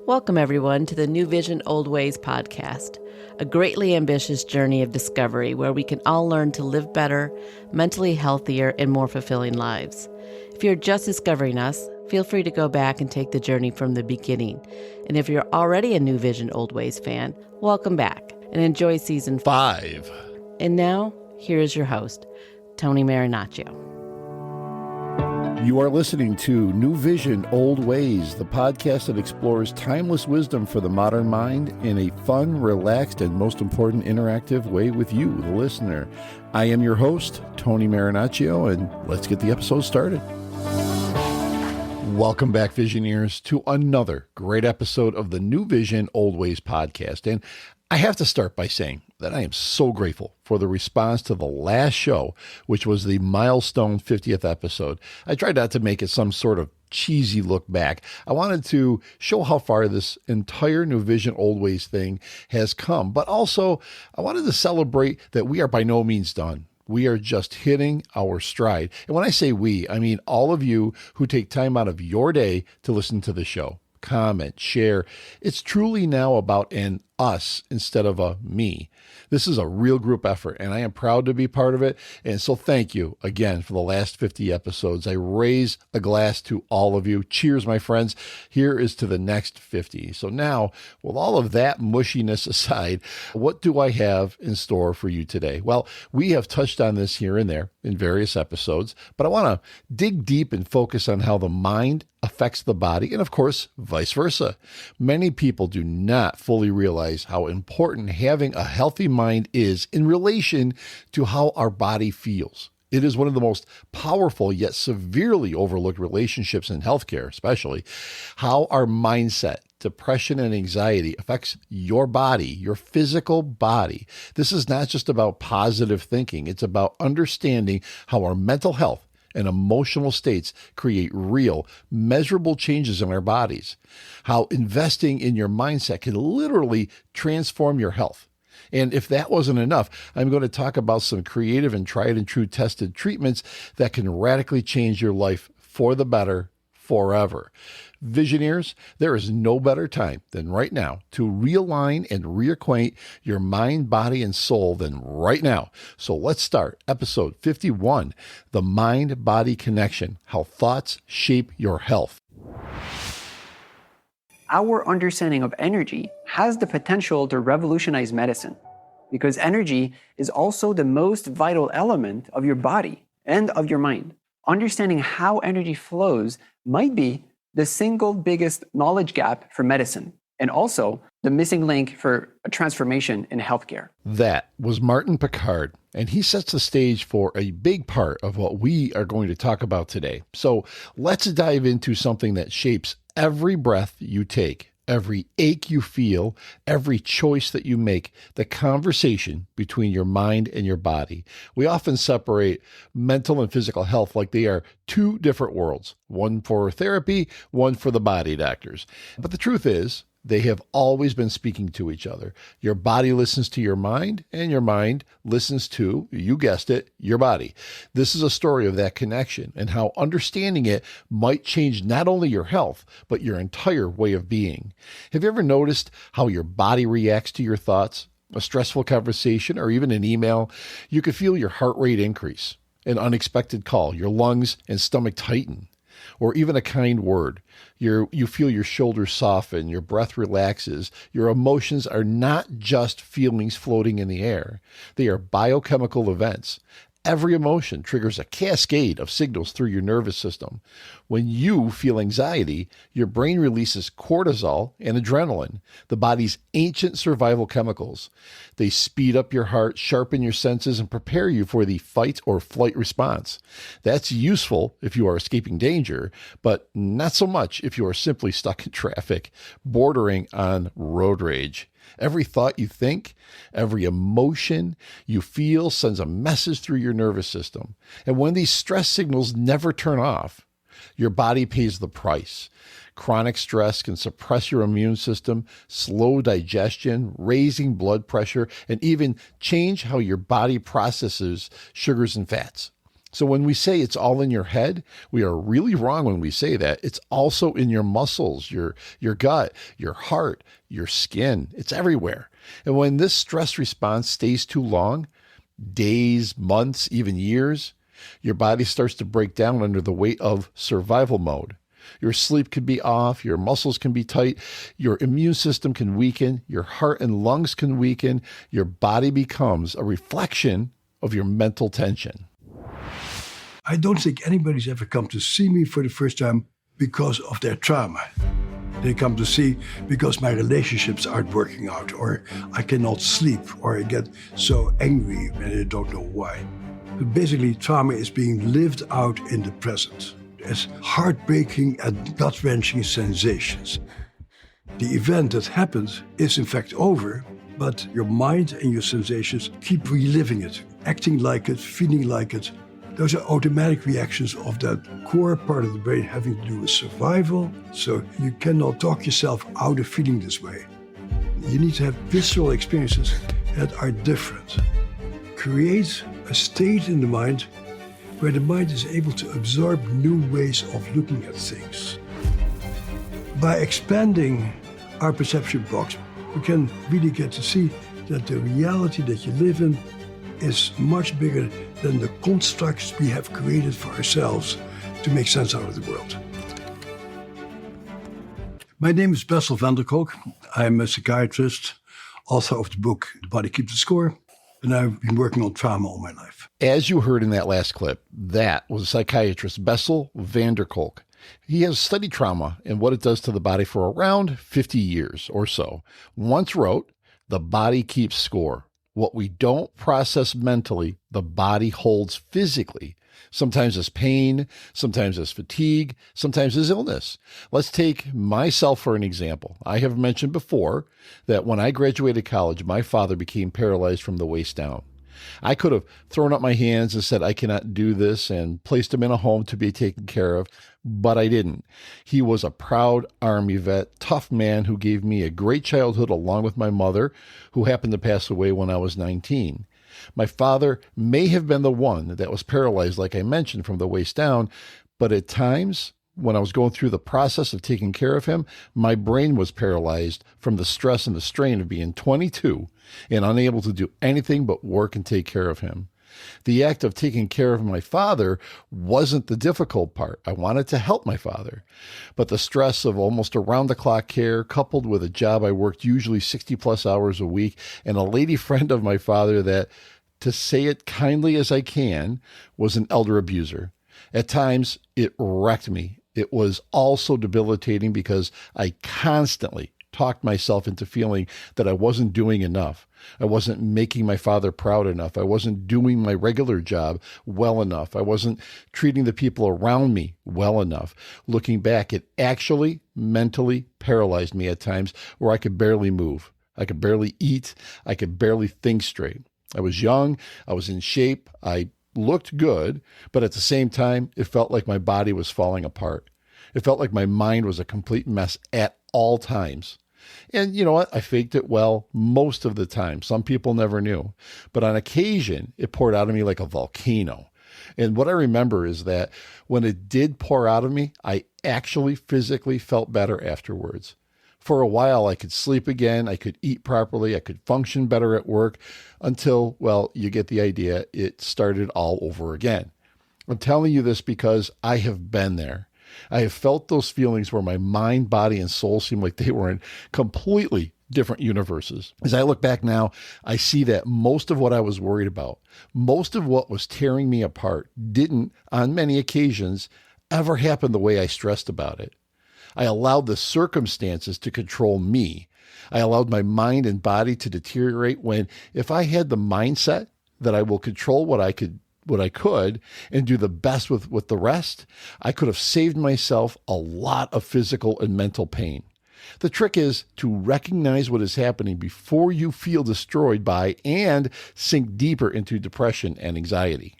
Welcome, everyone, to the NewVision, OldWays podcast, a greatly ambitious journey of discovery where we can all learn to live better, mentally healthier, and more fulfilling lives. If you're just discovering us, feel free to go back and take the journey from the beginning. And if you're already a NewVision, OldWays fan, welcome back and enjoy season 5. And now, here is your host, Tony Marinaccio. You are listening to NewVision, OldWays, the podcast that explores timeless wisdom for the modern mind in a fun, relaxed, and most important, interactive way with you, the listener. I am your host, Tony Marinaccio, and let's get the episode started. Welcome back, Visioneers, to another great episode of the NewVision, OldWays podcast. And I have to start by saying that I am so grateful for the response to the last show, which was the milestone 50th episode. I tried not to make it some sort of cheesy look back. I wanted to show how far this entire NewVision OldWays thing has come, but also I wanted to celebrate that we are by no means done. We are just hitting our stride. And when I say we, I mean all of you who take time out of your day to listen to the show. Comment, share. It's truly now about an us instead of a me. This is a real group effort, and I am proud to be part of it. And so thank you again for the last 50 episodes. I raise a glass to all of you. Cheers, my friends. Here is to the next 50. So now, with all of that mushiness aside, what do I have in store for you today? Well, we have touched on this here and there in various episodes, but I want to dig deep and focus on how the mind affects the body, and of course, vice versa. Many people do not fully realize how important having a healthy mind is in relation to how our body feels. It is one of the most powerful yet severely overlooked relationships in healthcare, especially how our mindset, depression, and anxiety affects your body, your physical body. This is not just about positive thinking. It's about understanding how our mental health and emotional states create real, measurable changes in our bodies. How investing in your mindset can literally transform your health. And if that wasn't enough, I'm going to talk about some creative and tried and true tested treatments that can radically change your life for the better forever. Visioneers, there is no better time than right now to realign and reacquaint your mind, body, and soul than right now. So let's start episode 51, The Mind-Body Connection, How Thoughts Shape Your Health. Our understanding of energy has the potential to revolutionize medicine because energy is also the most vital element of your body and of your mind. Understanding how energy flows might be the single biggest knowledge gap for medicine, and also the missing link for a transformation in healthcare. That was Martin Picard, and he sets the stage for a big part of what we are going to talk about today. So let's dive into something that shapes every breath you take, every ache you feel, every choice that you make, the conversation between your mind and your body. We often separate mental and physical health like they are two different worlds, one for therapy, one for the body doctors. But the truth is, they have always been speaking to each other. Your body listens to your mind, and your mind listens to, you guessed it, your body. This is a story of that connection and how understanding it might change not only your health, but your entire way of being. Have you ever noticed how your body reacts to your thoughts? A stressful conversation or even an email? You could feel your heart rate increase. An unexpected call, your lungs and stomach tighten. Or even a kind word. You feel your shoulders soften, your breath relaxes. Your emotions are not just feelings floating in the air. They are biochemical events. Every emotion triggers a cascade of signals through your nervous system. When you feel anxiety, your brain releases cortisol and adrenaline, the body's ancient survival chemicals. They speed up your heart, sharpen your senses, and prepare you for the fight or flight response. That's useful if you are escaping danger, but not so much if you are simply stuck in traffic, bordering on road rage. Every thought you think, every emotion you feel sends a message through your nervous system. And when these stress signals never turn off, your body pays the price. Chronic stress can suppress your immune system, slow digestion, raising blood pressure, and even change how your body processes sugars and fats. So when we say it's all in your head, we are really wrong when we say that. It's also in your muscles, your gut, your heart, your skin. It's everywhere. And when this stress response stays too long, days, months, even years, your body starts to break down under the weight of survival mode. Your sleep can be off, your muscles can be tight, your immune system can weaken, your heart and lungs can weaken, your body becomes a reflection of your mental tension. I don't think anybody's ever come to see me for the first time because of their trauma. They come to see because my relationships aren't working out, or I cannot sleep, or I get so angry and I don't know why. But basically, trauma is being lived out in the present as heartbreaking and gut-wrenching sensations. The event that happened is in fact over, but your mind and your sensations keep reliving it, acting like it, feeling like it. Those are automatic reactions of that core part of the brain having to do with survival, so you cannot talk yourself out of feeling this way. You need to have visceral experiences that are different. Create a state in the mind where the mind is able to absorb new ways of looking at things. By expanding our perception box, we can really get to see that the reality that you live in is much bigger than the constructs we have created for ourselves to make sense out of the world. My name is Bessel van der Kolk. I'm a psychiatrist, author of the book The Body Keeps the Score, and I've been working on trauma all my life. As you heard in that last clip, that was psychiatrist Bessel van der Kolk. He has studied trauma and what it does to the body for around 50 years or so. Once wrote, "The body keeps score. What we don't process mentally, the body holds physically. Sometimes as pain, sometimes as fatigue, sometimes as illness." Let's take myself for an example. I have mentioned before that when I graduated college, my father became paralyzed from the waist down. I could have thrown up my hands and said, "I cannot do this," and placed him in a home to be taken care of, but I didn't. He was a proud Army vet, tough man who gave me a great childhood along with my mother, who happened to pass away when I was 19. My father may have been the one that was paralyzed, like I mentioned, from the waist down, but at times, when I was going through the process of taking care of him, my brain was paralyzed from the stress and the strain of being 22 and unable to do anything but work and take care of him. The act of taking care of my father wasn't the difficult part. I wanted to help my father. But the stress of almost around-the-clock care, coupled with a job I worked usually 60-plus hours a week, and a lady friend of my father that, to say it kindly as I can, was an elder abuser. At times, it wrecked me. It was also debilitating because I constantly talked myself into feeling that I wasn't doing enough. I wasn't making my father proud enough. I wasn't doing my regular job well enough. I wasn't treating the people around me well enough. Looking back, it actually mentally paralyzed me at times where I could barely move. I could barely eat. I could barely think straight. I was young. I was in shape. I looked good, but at the same time, it felt like my body was falling apart. It felt like my mind was a complete mess at all times. And you know what? I faked it well most of the time. Some people never knew. But on occasion, it poured out of me like a volcano. And what I remember is that when it did pour out of me, I actually physically felt better afterwards. For a while, I could sleep again, I could eat properly, I could function better at work until, well, you get the idea, it started all over again. I'm telling you this because I have been there. I have felt those feelings where my mind, body, and soul seem like they were in completely different universes. As I look back now, I see that most of what I was worried about, most of what was tearing me apart, didn't, on many occasions, ever happen the way I stressed about it. I allowed the circumstances to control me. I allowed my mind and body to deteriorate when, if I had the mindset that I will control what I could and do the best with the rest, I could have saved myself a lot of physical and mental pain. The trick is to recognize what is happening before you feel destroyed by and sink deeper into depression and anxiety.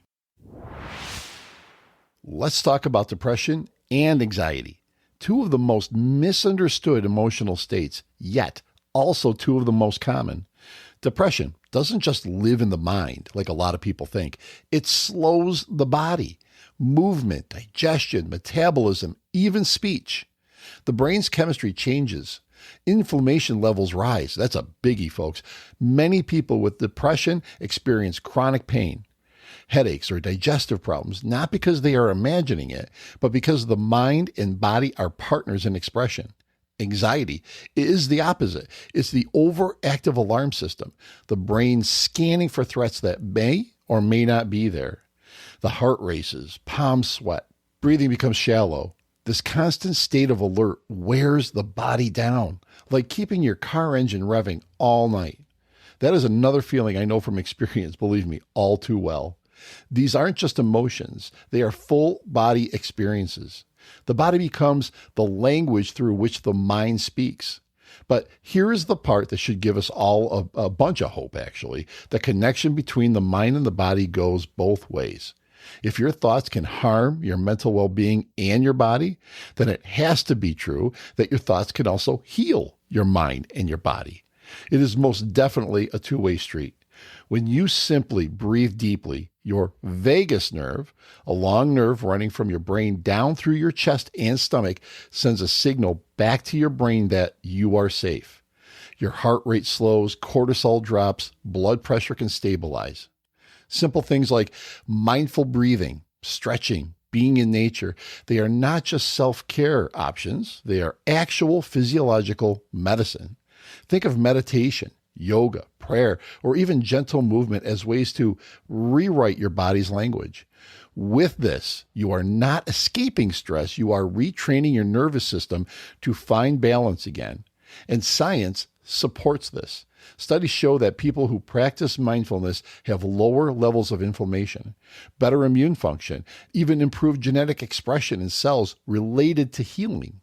Let's talk about depression and anxiety. Two of the most misunderstood emotional states, yet also two of the most common. Depression doesn't just live in the mind like a lot of people think. It slows the body, movement, digestion, metabolism, even speech. The brain's chemistry changes. Inflammation levels rise. That's a biggie, folks. Many people with depression experience chronic pain, headaches, or digestive problems, not because they are imagining it, but because the mind and body are partners in expression. Anxiety is the opposite. It's the overactive alarm system, the brain scanning for threats that may or may not be there. The heart races, palms sweat, breathing becomes shallow. This constant state of alert wears the body down, like keeping your car engine revving all night. That is another feeling I know from experience, believe me, all too well. These aren't just emotions. They are full body experiences. The body becomes the language through which the mind speaks. But here is the part that should give us all a bunch of hope, actually. The connection between the mind and the body goes both ways. If your thoughts can harm your mental well-being and your body, then it has to be true that your thoughts can also heal your mind and your body. It is most definitely a two-way street. When you simply breathe deeply, your vagus nerve, a long nerve running from your brain down through your chest and stomach, sends a signal back to your brain that you are safe. Your heart rate slows, cortisol drops, blood pressure can stabilize. Simple things like mindful breathing, stretching, being in nature, they are not just self-care options, they are actual physiological medicine. Think of meditation, yoga, prayer, or even gentle movement as ways to rewrite your body's language. With this, you are not escaping stress, you are retraining your nervous system to find balance again. And science supports this. Studies show that people who practice mindfulness have lower levels of inflammation, better immune function, even improved genetic expression in cells related to healing.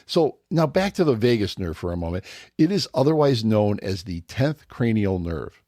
So now back to the vagus nerve for a moment. It is otherwise known as the 10th cranial nerve.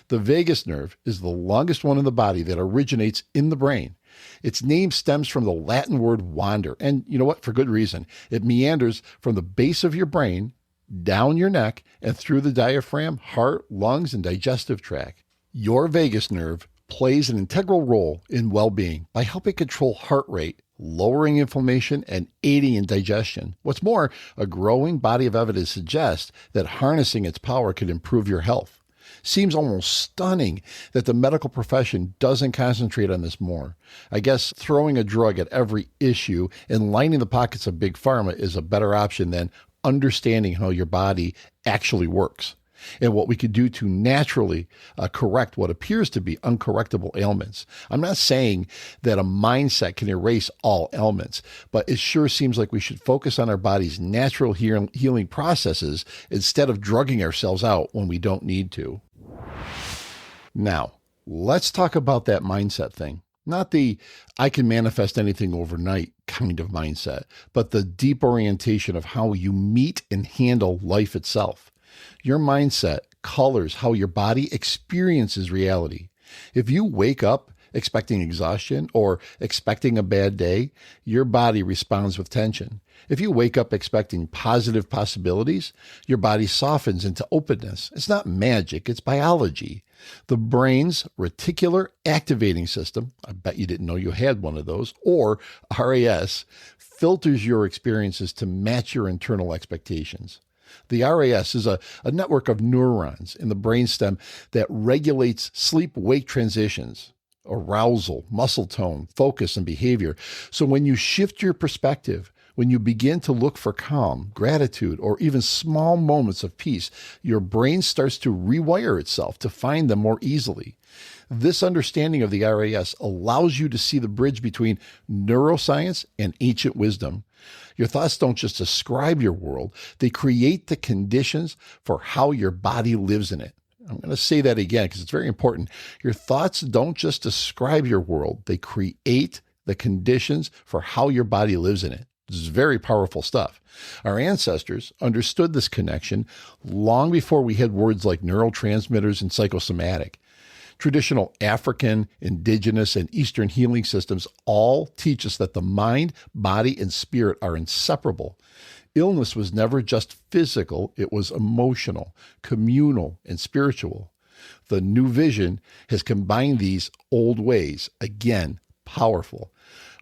The vagus nerve is the longest one in the body that originates in the brain. Its name stems from the Latin word wander, and you know what? For good reason. It meanders from the base of your brain down your neck and through the diaphragm, heart, lungs, and digestive tract. Your vagus nerve plays an integral role in well-being by helping control heart rate, lowering inflammation, and aiding in digestion. What's more, a growing body of evidence suggests that harnessing its power could improve your health. Seems almost stunning that the medical profession doesn't concentrate on this more. I guess throwing a drug at every issue and lining the pockets of big pharma is a better option than understanding how your body actually works and what we could do to naturally correct what appears to be uncorrectable ailments. I'm not saying that a mindset can erase all ailments, but it sure seems like we should focus on our body's natural healing processes instead of drugging ourselves out when we don't need to. Now, let's talk about that mindset thing. Not the I can manifest anything overnight kind of mindset, but the deep orientation of how you meet and handle life itself. Your mindset colors how your body experiences reality. If you wake up expecting exhaustion or expecting a bad day, your body responds with tension. If you wake up expecting positive possibilities, your body softens into openness. It's not magic, it's biology. The brain's reticular activating system, I bet you didn't know you had one of those, or RAS, filters your experiences to match your internal expectations. The RAS is a network of neurons in the brainstem that regulates sleep-wake transitions, arousal, muscle tone, focus, and behavior. So when you shift your perspective, when you begin to look for calm, gratitude, or even small moments of peace, your brain starts to rewire itself to find them more easily. This understanding of the RAS allows you to see the bridge between neuroscience and ancient wisdom. Your thoughts don't just describe your world, they create the conditions for how your body lives in it. I'm going to say that again because it's very important. Your thoughts don't just describe your world, they create the conditions for how your body lives in it. This is very powerful stuff. Our ancestors understood this connection long before we had words like neurotransmitters and psychosomatic. Traditional African, indigenous, and Eastern healing systems all teach us that the mind, body, and spirit are inseparable. Illness was never just physical, it was emotional, communal, and spiritual. The NewVision has combined these old ways, again, powerful.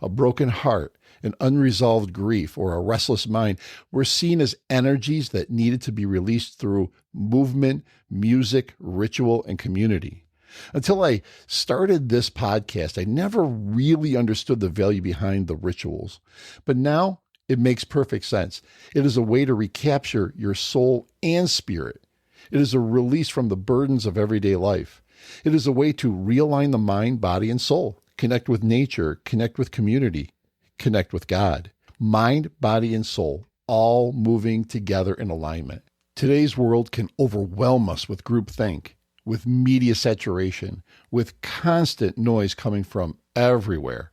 A broken heart, an unresolved grief, or a restless mind were seen as energies that needed to be released through movement, music, ritual, and community. Until I started this podcast, I never really understood the value behind the rituals. But now it makes perfect sense. It is a way to recapture your soul and spirit. It is a release from the burdens of everyday life. It is a way to realign the mind, body, and soul, connect with nature, connect with community, connect with God. Mind, body, and soul, all moving together in alignment. Today's world can overwhelm us with groupthink, with media saturation, with constant noise coming from everywhere,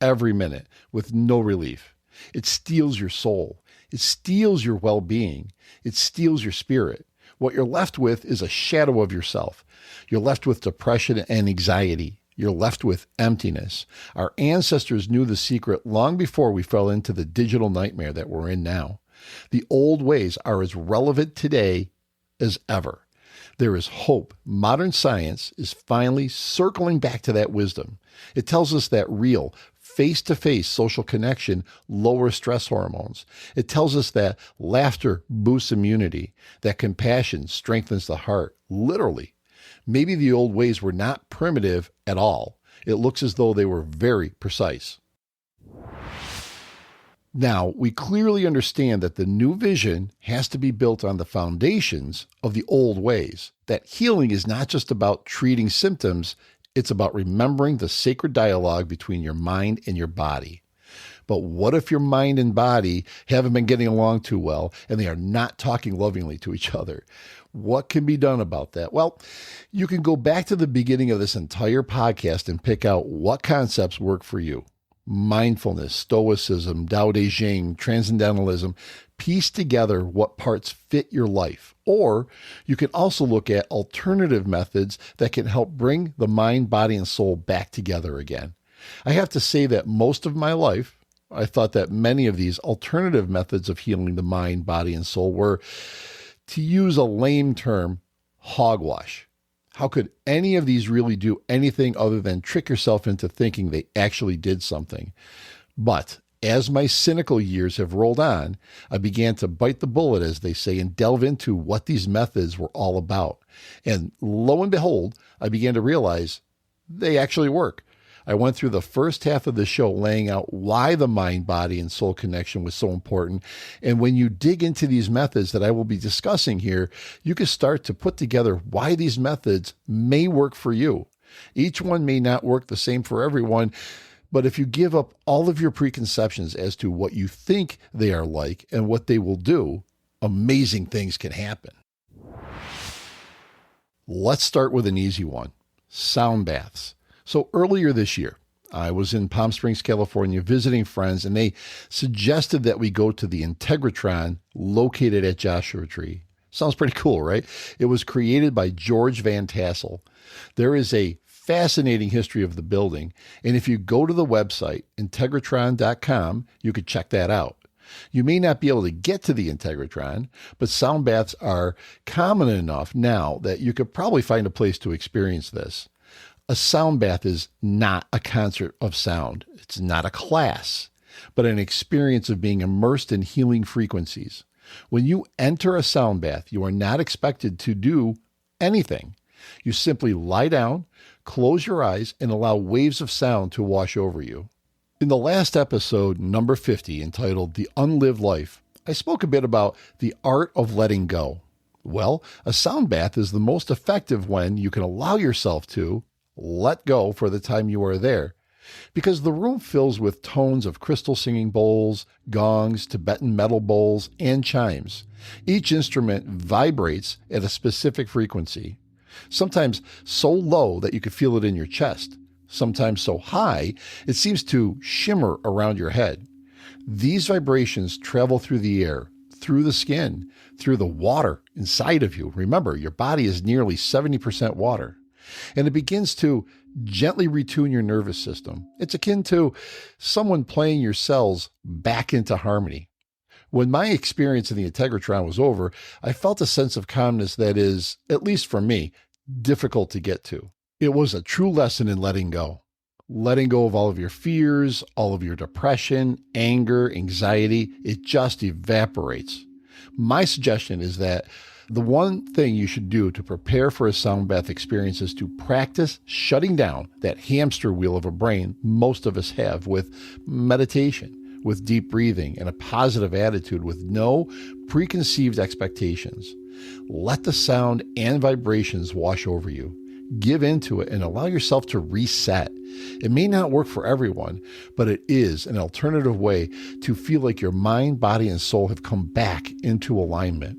every minute, with no relief. It steals your soul. It steals your well-being. It steals your spirit. What you're left with is a shadow of yourself. You're left with depression and anxiety. You're left with emptiness. Our ancestors knew the secret long before we fell into the digital nightmare that we're in now. The old ways are as relevant today as ever. There is hope. Modern science is finally circling back to that wisdom. It tells us that real, face-to-face social connection lowers stress hormones. It tells us that laughter boosts immunity, that compassion strengthens the heart, literally. Maybe the old ways were not primitive at all. It looks as though they were very precise. Now, we clearly understand that the new vision has to be built on the foundations of the old ways, that healing is not just about treating symptoms, it's about remembering the sacred dialogue between your mind and your body. But what if your mind and body haven't been getting along too well and they are not talking lovingly to each other? What can be done about that? Well, you can go back to the beginning of this entire podcast and pick out what concepts work for you. Mindfulness, Stoicism, Tao Te Ching, Transcendentalism, piece together what parts fit your life. Or you can also look at alternative methods that can help bring the mind, body, and soul back together again. I have to say that most of my life, I thought that many of these alternative methods of healing the mind, body, and soul were, to use a lame term, hogwash. How could any of these really do anything other than trick yourself into thinking they actually did something? But as my cynical years have rolled on, I began to bite the bullet, as they say, and delve into what these methods were all about. And lo and behold, I began to realize they actually work. I went through the first half of the show laying out why the mind, body, and soul connection was so important. And when you dig into these methods that I will be discussing here, you can start to put together why these methods may work for you. Each one may not work the same for everyone, but if you give up all of your preconceptions as to what you think they are like and what they will do, amazing things can happen. Let's start with an easy one, sound baths. So earlier this year, I was in Palm Springs, California, visiting friends, and they suggested that we go to the Integratron located at Joshua Tree. Sounds pretty cool, right? It was created by George Van Tassel. There is a fascinating history of the building, and if you go to the website, integratron.com, you could check that out. You may not be able to get to the Integratron, but sound baths are common enough now that you could probably find a place to experience this. A sound bath is not a concert of sound. It's not a class, but an experience of being immersed in healing frequencies. When you enter a sound bath, you are not expected to do anything. You simply lie down, close your eyes, and allow waves of sound to wash over you. In the last episode, number 50, entitled The Unlived Life, I spoke a bit about the art of letting go. Well, a sound bath is the most effective when you can allow yourself to let go for the time you are there, because the room fills with tones of crystal singing bowls, gongs, Tibetan metal bowls, and chimes. Each instrument vibrates at a specific frequency, sometimes so low that you could feel it in your chest, sometimes so high it seems to shimmer around your head. These vibrations travel through the air, through the skin, through the water inside of you. Remember, your body is nearly 70% water. And it begins to gently retune your nervous system. It's akin to someone playing your cells back into harmony. When my experience in the Integratron was over, I felt a sense of calmness that is, at least for me, difficult to get to. It was a true lesson in letting go of all of your fears, all of your depression, anger, anxiety. It just evaporates. My suggestion is that the one thing you should do to prepare for a sound bath experience is to practice shutting down that hamster wheel of a brain most of us have with meditation, with deep breathing, and a positive attitude with no preconceived expectations. Let the sound and vibrations wash over you. Give into it and allow yourself to reset. It may not work for everyone, but it is an alternative way to feel like your mind, body, and soul have come back into alignment.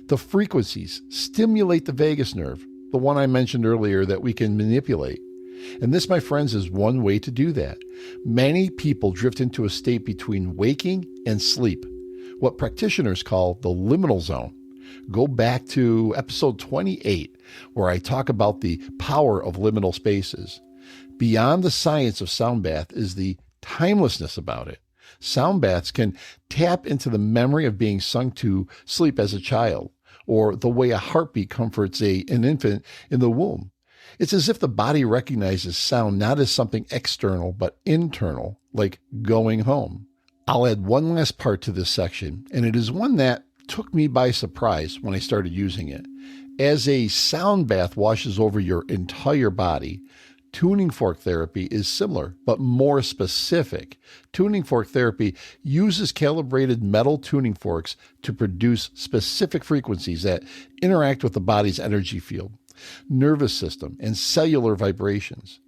The frequencies stimulate the vagus nerve, the one I mentioned earlier that we can manipulate. And this, my friends, is one way to do that. Many people drift into a state between waking and sleep, what practitioners call the liminal zone. Go back to episode 28, where I talk about the power of liminal spaces. Beyond the science of sound bath is the timelessness about it. Sound baths can tap into the memory of being sung to sleep as a child, or the way a heartbeat comforts an infant in the womb. It's as if the body recognizes sound not as something external, but internal, like going home. I'll add one last part to this section, and it is one that took me by surprise when I started using it. As a sound bath washes over your entire body, tuning fork therapy is similar, but more specific. Tuning fork therapy uses calibrated metal tuning forks to produce specific frequencies that interact with the body's energy field, nervous system, and cellular vibrations.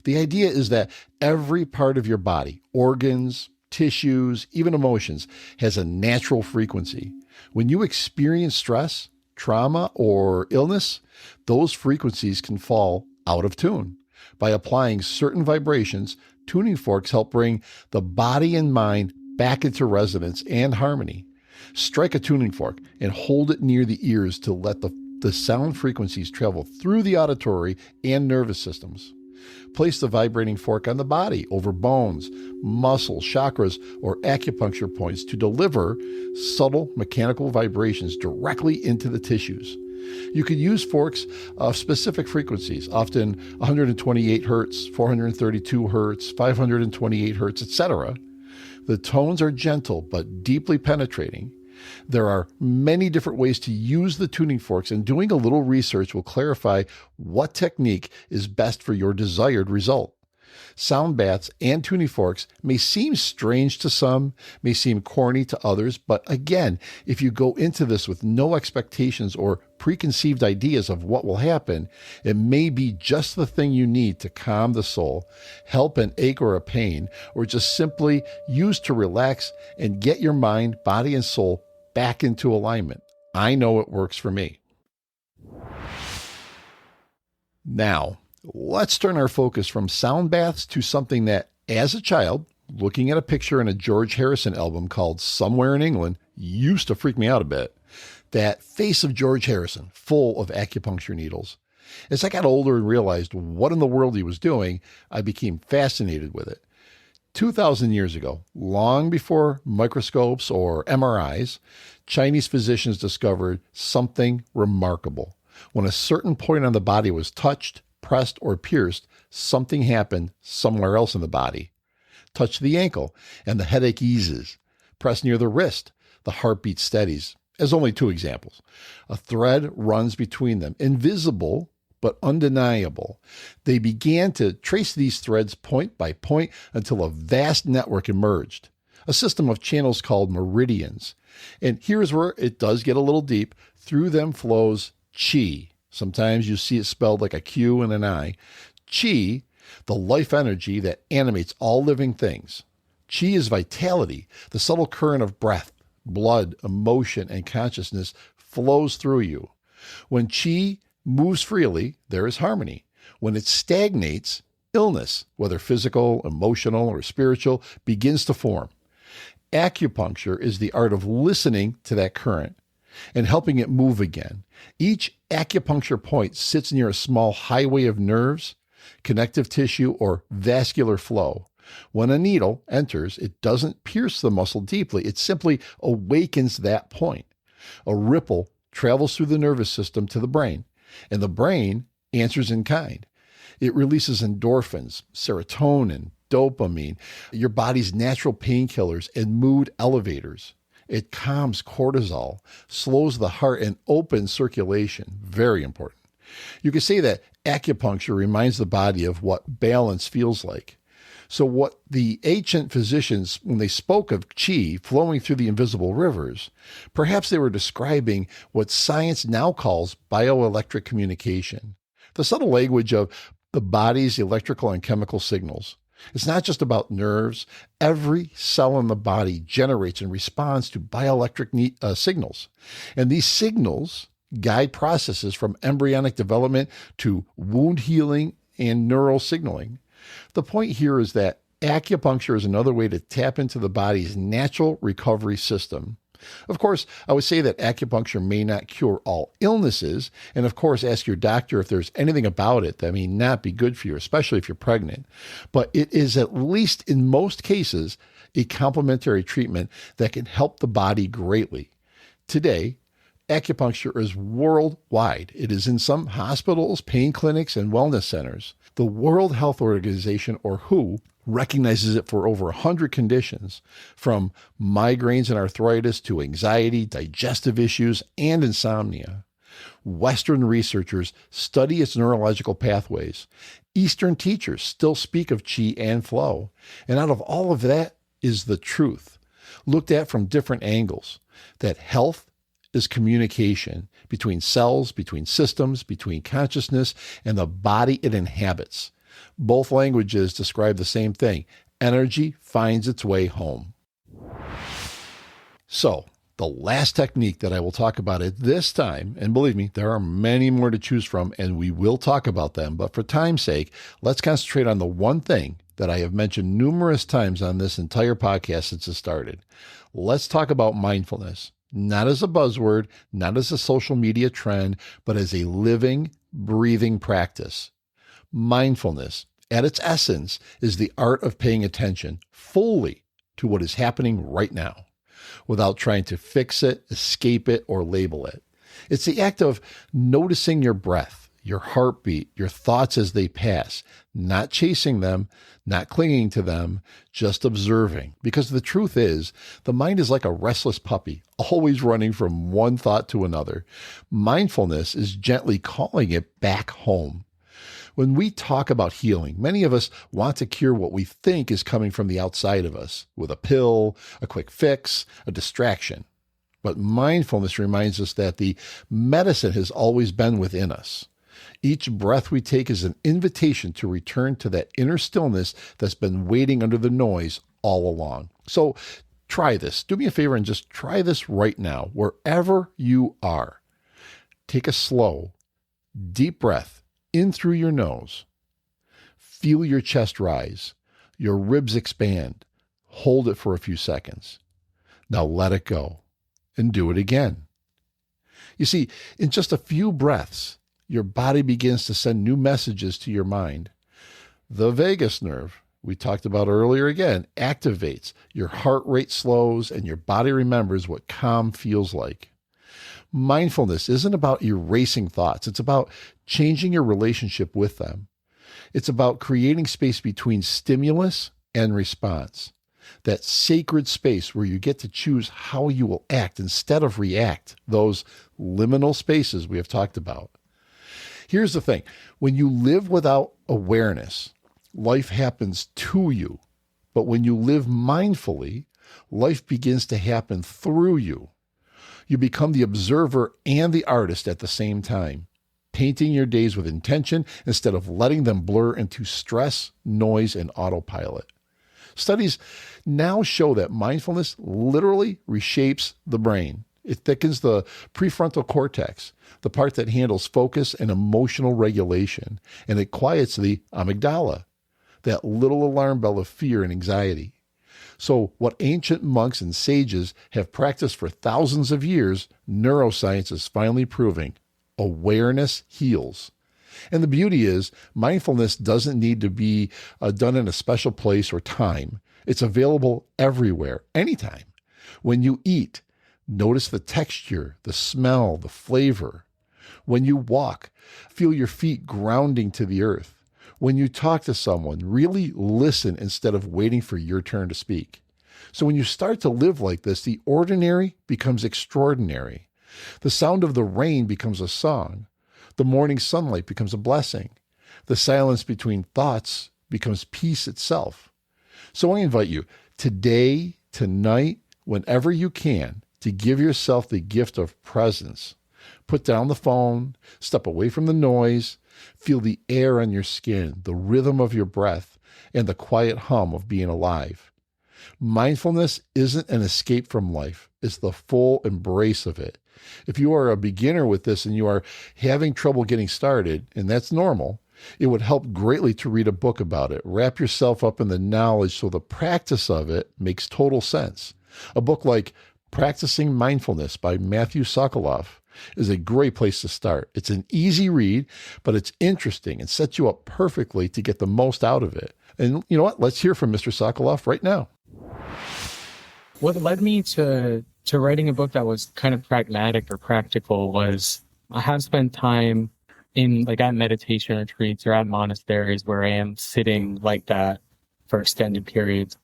The idea is that every part of your body, organs, tissues, even emotions, has a natural frequency. When you experience stress, trauma, or illness, those frequencies can fall out of tune. By applying certain vibrations, tuning forks help bring the body and mind back into resonance and harmony. Strike a tuning fork and hold it near the ears to let the sound frequencies travel through the auditory and nervous systems. Place the vibrating fork on the body, over bones, muscles, chakras, or acupuncture points to deliver subtle mechanical vibrations directly into the tissues. You could use forks of specific frequencies, often 128 hertz, 432 hertz, 528 hertz, etc. The tones are gentle but deeply penetrating. There are many different ways to use the tuning forks, and doing a little research will clarify what technique is best for your desired result. Sound baths and tuning forks may seem strange to some, may seem corny to others, but again, if you go into this with no expectations or preconceived ideas of what will happen, it may be just the thing you need to calm the soul, help an ache or a pain, or just simply use to relax and get your mind, body, and soul back into alignment. I know it works for me. Now, let's turn our focus from sound baths to something that, as a child, looking at a picture in a George Harrison album called Somewhere in England, used to freak me out a bit. That face of George Harrison, full of acupuncture needles. As I got older and realized what in the world he was doing, I became fascinated with it. 2,000 years ago, long before microscopes or MRIs, Chinese physicians discovered something remarkable. When a certain point on the body was touched, pressed, or pierced, something happened somewhere else in the body. Touch the ankle, and the headache eases. Press near the wrist, the heartbeat steadies. As only two examples. A thread runs between them, invisible but undeniable. They began to trace these threads point by point until a vast network emerged, a system of channels called meridians. And here's where it does get a little deep. Through them flows qi. Sometimes you see it spelled like a Q and an I. Qi, the life energy that animates all living things. Qi is vitality, the subtle current of breath, blood, emotion, and consciousness flows through you. When qi moves freely, there is harmony. When it stagnates, illness, whether physical, emotional, or spiritual, begins to form. Acupuncture is the art of listening to that current and helping it move again. Each acupuncture point sits near a small highway of nerves, connective tissue, or vascular flow. When a needle enters, it doesn't pierce the muscle deeply. It simply awakens that point. A ripple travels through the nervous system to the brain. And the brain answers in kind. It releases endorphins, serotonin, dopamine, your body's natural painkillers, and mood elevators. It calms cortisol, slows the heart, and opens circulation. Very important. You could say that acupuncture reminds the body of what balance feels like. So what the ancient physicians, when they spoke of qi flowing through the invisible rivers, perhaps they were describing what science now calls bioelectric communication, the subtle language of the body's electrical and chemical signals. It's not just about nerves. Every cell in the body generates and responds to bioelectric signals. And these signals guide processes from embryonic development to wound healing and neural signaling. The point here is that acupuncture is another way to tap into the body's natural recovery system. Of course, I would say that acupuncture may not cure all illnesses, and of course, ask your doctor if there's anything about it that may not be good for you, especially if you're pregnant. But it is, at least in most cases, a complementary treatment that can help the body greatly. Today, acupuncture is worldwide. It is in some hospitals, pain clinics, and wellness centers. The World Health Organization, or WHO, recognizes it for over 100 conditions, from migraines and arthritis to anxiety, digestive issues, and insomnia. Western researchers study its neurological pathways. Eastern teachers still speak of qi and flow. And out of all of that is the truth, looked at from different angles, that health is communication between cells, between systems, between consciousness, and the body it inhabits. Both languages describe the same thing. Energy finds its way home. So, the last technique that I will talk about at this time, and believe me, there are many more to choose from, and we will talk about them, but for time's sake, let's concentrate on the one thing that I have mentioned numerous times on this entire podcast since it started. Let's talk about mindfulness, not as a buzzword, not as a social media trend, but as a living, breathing practice. Mindfulness, at its essence, is the art of paying attention fully to what is happening right now, without trying to fix it, escape it, or label it. It's the act of noticing your breath, your heartbeat, your thoughts as they pass, not chasing them, not clinging to them, just observing. Because the truth is, the mind is like a restless puppy, always running from one thought to another. Mindfulness is gently calling it back home. When we talk about healing, many of us want to cure what we think is coming from the outside of us with a pill, a quick fix, a distraction. But mindfulness reminds us that the medicine has always been within us. Each breath we take is an invitation to return to that inner stillness that's been waiting under the noise all along. So try this. Do me a favor and just try this right now, wherever you are. Take a slow, deep breath in through your nose. Feel your chest rise, your ribs expand. Hold it for a few seconds. Now let it go and do it again. You see, in just a few breaths, your body begins to send new messages to your mind. The vagus nerve, we talked about earlier again, activates. Your heart rate slows and your body remembers what calm feels like. Mindfulness isn't about erasing thoughts. It's about changing your relationship with them. It's about creating space between stimulus and response, that sacred space where you get to choose how you will act instead of react, those liminal spaces we have talked about. Here's the thing. When you live without awareness, life happens to you. But when you live mindfully, life begins to happen through you. You become the observer and the artist at the same time, painting your days with intention instead of letting them blur into stress, noise, and autopilot. Studies now show that mindfulness literally reshapes the brain. It thickens the prefrontal cortex, the part that handles focus and emotional regulation, and it quiets the amygdala, that little alarm bell of fear and anxiety. So what ancient monks and sages have practiced for thousands of years, neuroscience is finally proving. Awareness heals. And the beauty is, mindfulness doesn't need to be done in a special place or time. It's available everywhere, anytime. When you eat, notice the texture, the smell, the flavor. When you walk, feel your feet grounding to the earth. When you talk to someone, really listen instead of waiting for your turn to speak. So when you start to live like this, the ordinary becomes extraordinary. The sound of the rain becomes a song. The morning sunlight becomes a blessing. The silence between thoughts becomes peace itself. So I invite you today, tonight, whenever you can, to give yourself the gift of presence. Put down the phone, step away from the noise, feel the air on your skin, the rhythm of your breath, and the quiet hum of being alive. Mindfulness isn't an escape from life. It's the full embrace of it. If you are a beginner with this and you are having trouble getting started, and that's normal, it would help greatly to read a book about it. Wrap yourself up in the knowledge so the practice of it makes total sense. A book like Practicing Mindfulness by Matthew Sokoloff is a great place to start. It's an easy read, but it's interesting and sets you up perfectly to get the most out of it. And you know what? Let's hear from Mr. Sokoloff right now. What led me to writing a book that was kind of pragmatic or practical was I have spent time at meditation retreats or at monasteries where I am sitting like that for extended periods.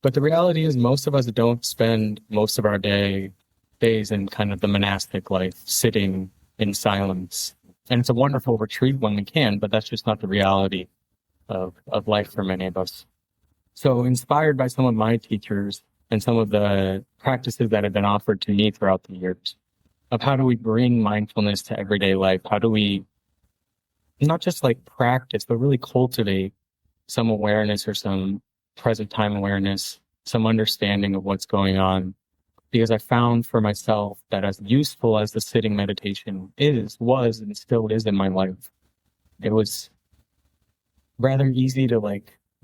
But the reality is most of us don't spend most of our days in kind of the monastic life, sitting in silence. And it's a wonderful retreat when we can, but that's just not the reality of life for many of us. So inspired by some of my teachers and some of the practices that have been offered to me throughout the years of how do we bring mindfulness to everyday life? How do we not just practice, but really cultivate some awareness or some present time awareness, some understanding of what's going on? Because I found for myself that as useful as the sitting meditation was, and still is in my life, it was rather easy to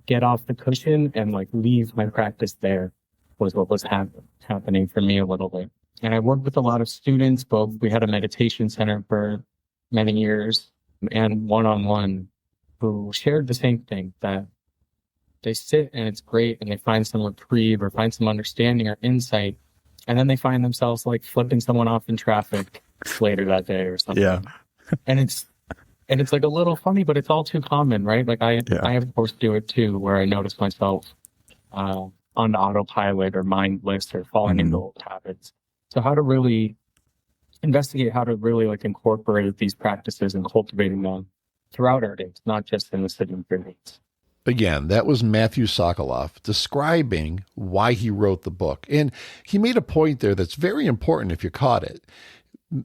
get off the cushion and leave my practice there was what was happening for me a little bit. And I worked with a lot of students, both we had a meditation center for many years and one-on-one, who shared the same thing, that they sit and it's great and they find some reprieve or find some understanding or insight. And then they find themselves flipping someone off in traffic later that day or something. Yeah. and it's a little funny, but it's all too common, right? I of course do it too, where I notice myself on autopilot or mindless or falling into old habits. So how to really investigate how to really incorporate these practices and cultivating them throughout our days, not just in the sitting periods. Again, that was Matthew Sokoloff describing why he wrote the book. And he made a point there that's very important if you caught it.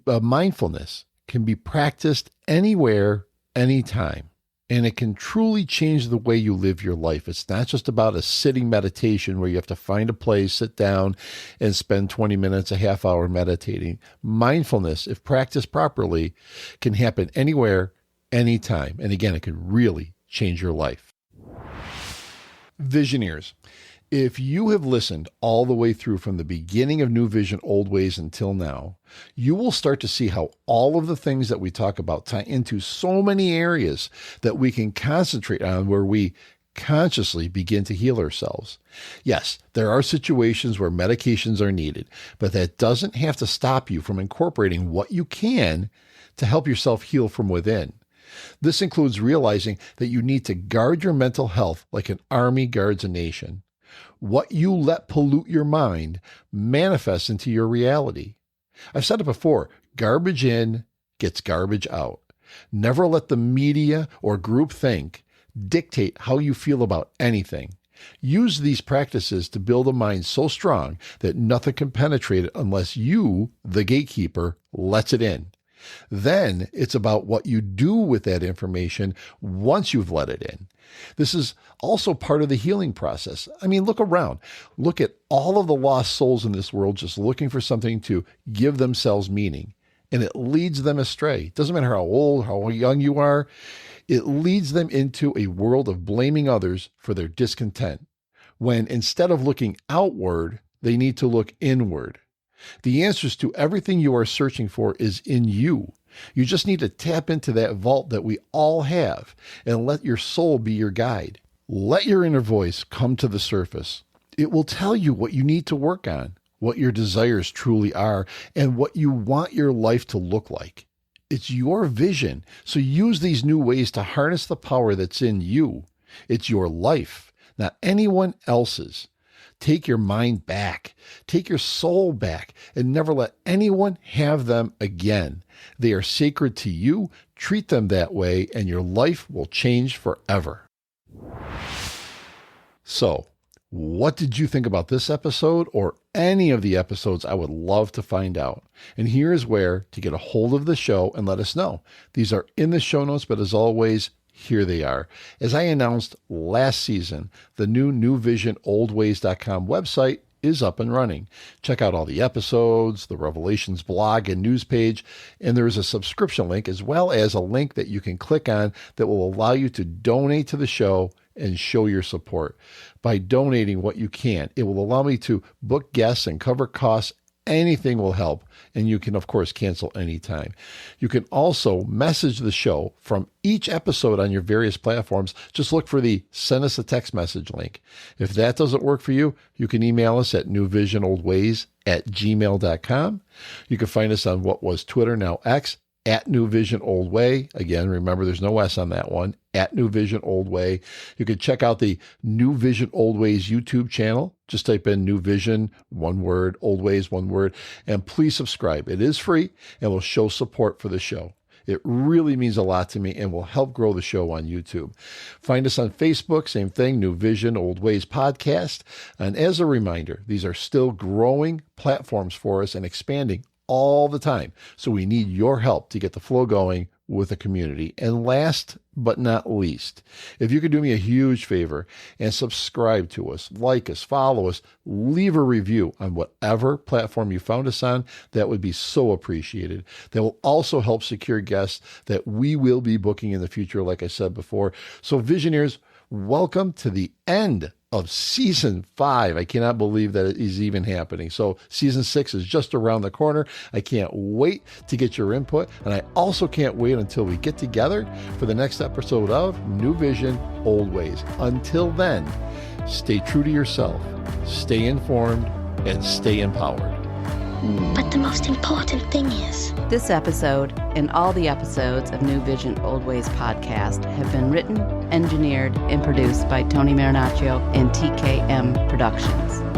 Mindfulness can be practiced anywhere, anytime. And it can truly change the way you live your life. It's not just about a sitting meditation where you have to find a place, sit down, and spend 20 minutes, a half hour meditating. Mindfulness, if practiced properly, can happen anywhere, anytime. And again, it can really change your life. Visioneers, if you have listened all the way through from the beginning of NewVision OldWays until now, you will start to see how all of the things that we talk about tie into so many areas that we can concentrate on where we consciously begin to heal ourselves. Yes, there are situations where medications are needed, but that doesn't have to stop you from incorporating what you can to help yourself heal from within. This includes realizing that you need to guard your mental health like an army guards a nation. What you let pollute your mind manifests into your reality. I've said it before, garbage in gets garbage out. Never let the media or groupthink dictate how you feel about anything. Use these practices to build a mind so strong that nothing can penetrate it unless you, the gatekeeper, lets it in. Then it's about what you do with that information once you've let it in. This is also part of the healing process. I mean, look around. Look at all of the lost souls in this world just looking for something to give themselves meaning, and it leads them astray. It doesn't matter how old, how young you are. It leads them into a world of blaming others for their discontent, when instead of looking outward, they need to look inward. The answers to everything you are searching for is in you. You just need to tap into that vault that we all have and let your soul be your guide. Let your inner voice come to the surface. It will tell you what you need to work on, what your desires truly are, and what you want your life to look like. It's your vision. So use these new ways to harness the power that's in you. It's your life, not anyone else's. Take your mind back. Take your soul back and never let anyone have them again. They are sacred to you. Treat them that way and your life will change forever. So, what did you think about this episode or any of the episodes? I would love to find out. And here's where to get a hold of the show and let us know. These are in the show notes, but as always, here they are. As I announced last season, the new NewVision OldWays.com website is up and running. Check out all the episodes, the Revelations blog and news page, and there is a subscription link as well as a link that you can click on that will allow you to donate to the show and show your support. By donating what you can, it will allow me to book guests and cover costs. Anything will help, and you can, of course, cancel anytime. You can also message the show from each episode on your various platforms. Just look for the send us a text message link. If that doesn't work for you, you can email us at newvisionoldways@gmail.com. You can find us on what was Twitter, now X, at NewVision Old Way. Again, remember, there's no S on that one, at NewVision Old Way. You can check out the NewVision Old Ways YouTube channel. Just type in NewVision, one word, Old Ways, one word, and please subscribe. It is free and will show support for the show. It really means a lot to me and will help grow the show on YouTube. Find us on Facebook, same thing, NewVision Old Ways Podcast. And as a reminder, these are still growing platforms for us and expanding all the time. So we need your help to get the flow going with the community. And last but not least, if you could do me a huge favor and subscribe to us, like us, follow us, leave a review on whatever platform you found us on, that would be so appreciated. That will also help secure guests that we will be booking in the future, like I said before. So Visioneers, welcome to the end of season 5. I cannot believe that it is even happening. So season 6 is just around the corner. I can't wait to get your input. And I also can't wait until we get together for the next episode of New Vision, Old Ways. Until then, stay true to yourself, stay informed, and stay empowered. But the most important thing is, This episode and all the episodes of New Vision Old Ways podcast have been written, engineered, and produced by Tony Marinaccio and TKM Productions.